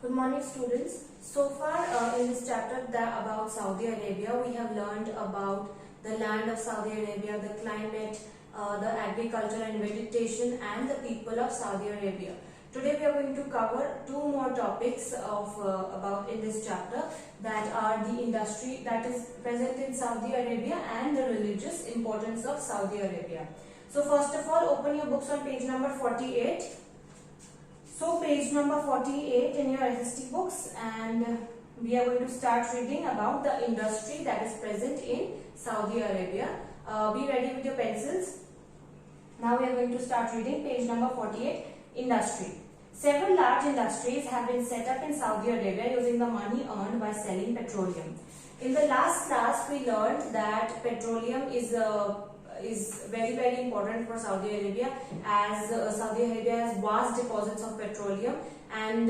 Good morning, students. So far in this chapter about Saudi Arabia, we have learned about the land of Saudi Arabia, the climate, the agriculture and vegetation, and the people of Saudi Arabia. Today we are going to cover two more topics of about in this chapter, that are the industry that is present in Saudi Arabia and the religious importance of Saudi Arabia. So first of all, open your books on page number 48. So page number 48 in your SST books, and we are going to start reading about the industry that is present in Saudi Arabia. Be ready with your pencils. Now we are going to start reading page number 48, industry. Several large industries have been set up in Saudi Arabia using the money earned by selling petroleum. In the last class we learned that petroleum is very important for Saudi Arabia, as Saudi Arabia has vast deposits of petroleum, and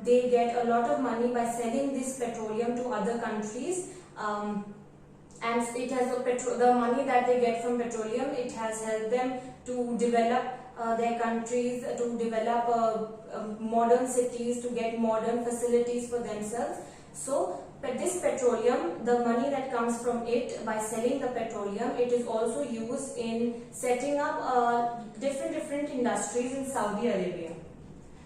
they get a lot of money by selling this petroleum to other countries, and it has the money that they get from petroleum, it has helped them to develop their countries, to develop modern cities, to get modern facilities for themselves. So this petroleum, the money that comes from it by selling the petroleum, it is also used in setting up different industries in Saudi Arabia.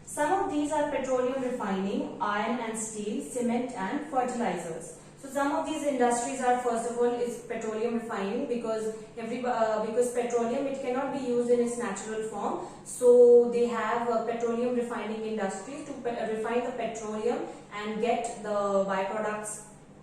Some of these are petroleum refining, iron and steel, cement and fertilizers. So some of these industries are, first of all, is petroleum refining, because petroleum, it cannot be used in its natural form. So they have petroleum refining industries to refine the petroleum and get the byproducts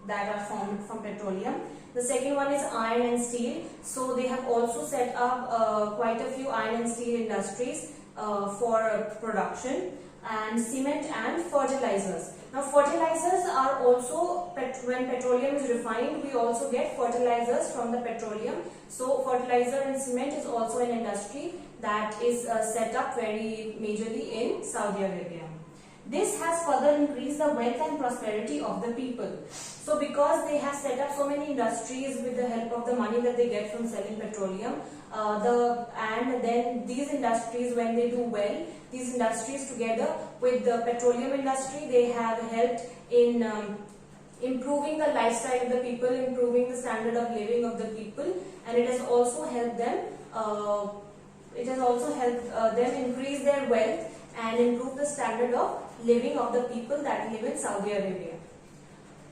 that are formed from petroleum. The second one is iron and steel. So they have also set up quite a few iron and steel industries for production, and cement and fertilizers. Now fertilizers are also, when petroleum is refined, we also get fertilizers from the petroleum. So fertilizer and cement is also an industry that is set up very majorly in Saudi Arabia. This has further increased the wealth and prosperity of the people. So because they have set up so many industries with the help of the money that they get from selling petroleum, and then these industries, when they do well, these industries together with the petroleum industry, they have helped in improving the lifestyle of the people, improving the standard of living of the people, and it has also helped them increase their wealth and improve the standard of living of the people that live in Saudi Arabia.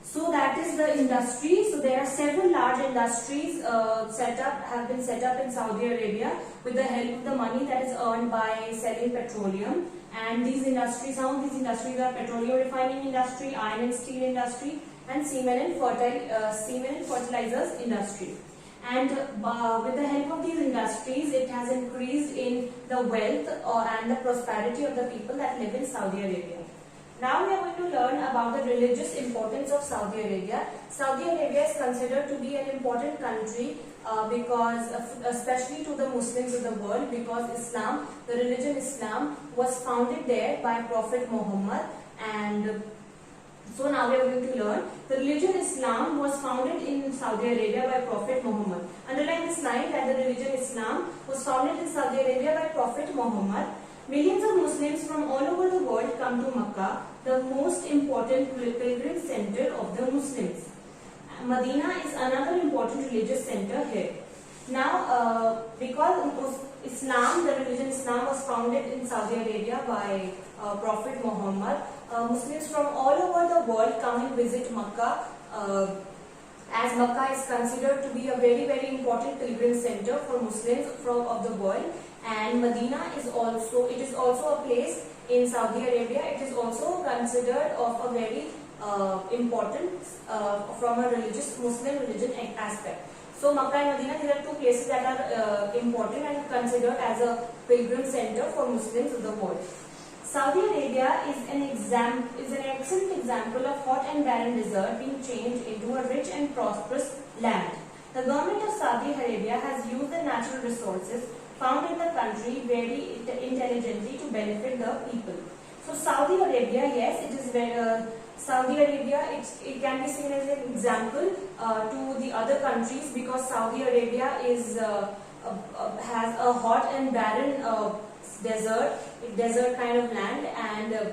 So that is the industry. So there are several large industries have been set up in Saudi Arabia with the help of the money that is earned by selling petroleum. And these industries, some of these industries are petroleum refining industry, iron and steel industry, and cement and fertilizers industry. And with the help of these industries, it has increased in the wealth and the prosperity of the people that live in Saudi Arabia. Now we are going to learn about the religious importance of Saudi Arabia. Saudi Arabia is considered to be an important country because, especially to the Muslims of the world, because Islam, the religion Islam, was founded there by Prophet Muhammad. And so now we are going to learn the religion Islam was founded in Saudi Arabia by Prophet Muhammad. Underline this line, that the religion Islam was founded in Saudi Arabia by Prophet Muhammad. Millions of Muslims from all over the world come to Makkah, the most important pilgrim center of the Muslims. Medina is another important religious center here. Now, because Islam, the religion Islam, was founded in Saudi Arabia by Prophet Muhammad, Muslims from all over the world come and visit Makkah, as Makkah is considered to be a very important pilgrim center for Muslims of the world. And Medina is also, it is also a place in Saudi Arabia. It is also considered of a very important from a Muslim religion aspect. So Makkah and Medina, these are two places that are important and considered as a pilgrim center for Muslims of the world. Saudi Arabia is an excellent example of hot and barren desert being changed into a rich and prosperous land. The government of Saudi Arabia has used the natural resources found in the country very intelligently to benefit the people. So Saudi Arabia, yes, it is Saudi Arabia, it can be seen as an example to the other countries, because Saudi Arabia has a hot and barren desert kind of land, and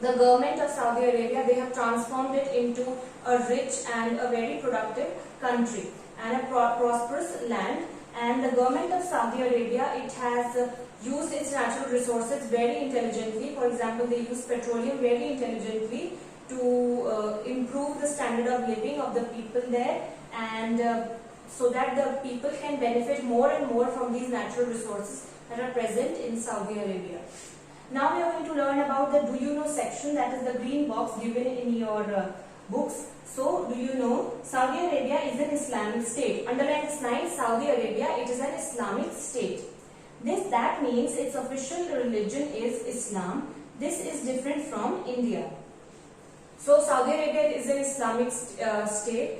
the government of Saudi Arabia, they have transformed it into a rich and a very productive country and a prosperous land. And the government of Saudi Arabia, it has used its natural resources very intelligently. For example, they use petroleum very intelligently to improve the standard of living of the people there, and so that the people can benefit more and more from these natural resources that are present in Saudi Arabia. Now we are going to learn about the do you know section, that is the green box given in your books. So, do you know Saudi Arabia is an Islamic state? Underline this line, Saudi Arabia, it is an Islamic state. That means its official religion is Islam. This is different from India. So, Saudi Arabia is an Islamic state.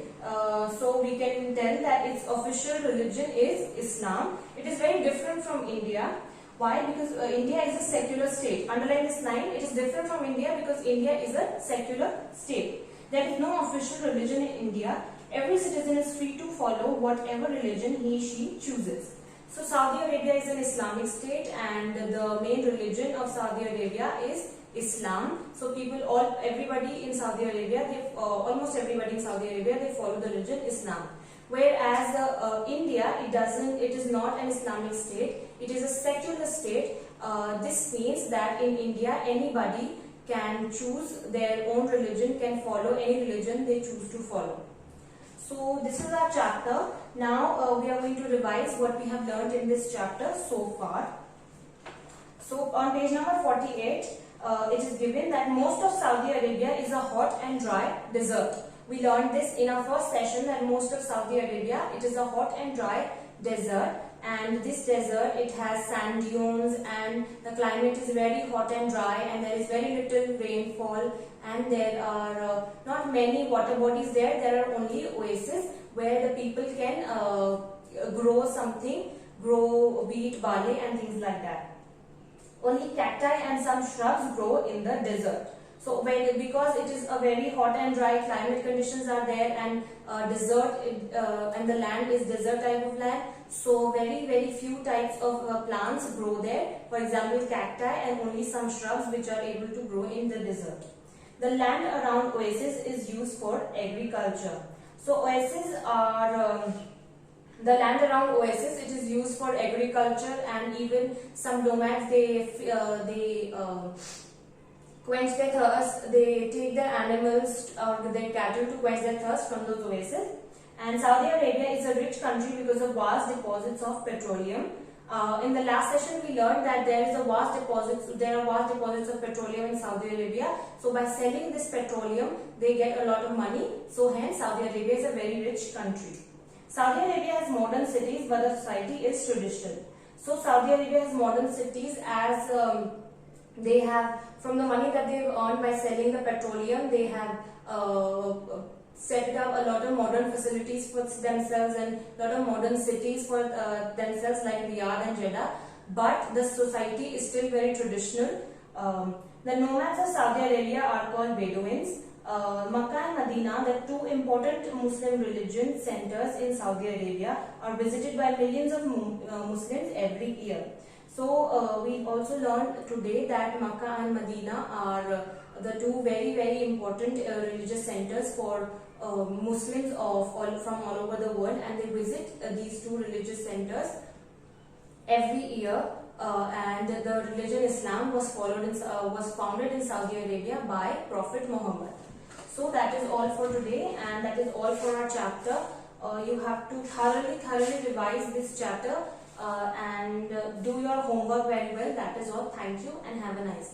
So, we can tell that its official religion is Islam. It is very different from India. Why? Because India is a secular state. Underline this line, it is different from India because India is a secular state. There is no official religion in India. Every citizen is free to follow whatever religion she chooses. So Saudi Arabia is an Islamic state, and the main religion of Saudi Arabia is Islam. So everybody in Saudi Arabia, almost everybody in Saudi Arabia, they follow the religion Islam. Whereas India, it is not an Islamic state. It is a secular state. This means that in India, anybody can choose their own religion, can follow any religion they choose to follow. So this is our chapter. Now we are going to revise what we have learned in this chapter so far. So on page number 48, it is given that most of Saudi Arabia is a hot and dry desert. We learned this in our first session, that most of Saudi Arabia, it is a hot and dry desert. And this desert, it has sand dunes, and the climate is very hot and dry, and there is very little rainfall, and there are not many water bodies there. There are only oases where the people can grow wheat, barley and things like that. Only cacti and some shrubs grow in the desert. So because it is a very hot and dry, climate conditions are there, and desert and the land is desert type of land, so very few types of plants grow there. For example, cacti and only some shrubs which are able to grow in the desert. The land around oases is used for agriculture. So oases are the land around oasis, it is used for agriculture, and even some nomads, they quench their thirst. They take their animals or their cattle to quench their thirst from those oases. And Saudi Arabia is a rich country because of vast deposits of petroleum. In the last session, we learned that there are vast deposits of petroleum in Saudi Arabia. So by selling this petroleum, they get a lot of money. So hence, Saudi Arabia is a very rich country. Saudi Arabia has modern cities, but the society is traditional. So Saudi Arabia has modern cities as they have, from the money that they have earned by selling the petroleum, they have set up a lot of modern facilities for themselves and a lot of modern cities for themselves, like Riyadh and Jeddah. But the society is still very traditional. The nomads of Saudi Arabia are called Bedouins. Makkah and Medina, the two important Muslim religion centers in Saudi Arabia, are visited by millions of Muslims every year. So we also learned today that Makkah and Medina are the two very important religious centers for Muslims from all over the world, and they visit these two religious centers every year. And the religion Islam was founded in Saudi Arabia by Prophet Muhammad. So that is all for today, and that is all for our chapter. You have to thoroughly revise this chapter and do your homework very well. That is all. Thank you and have a nice day.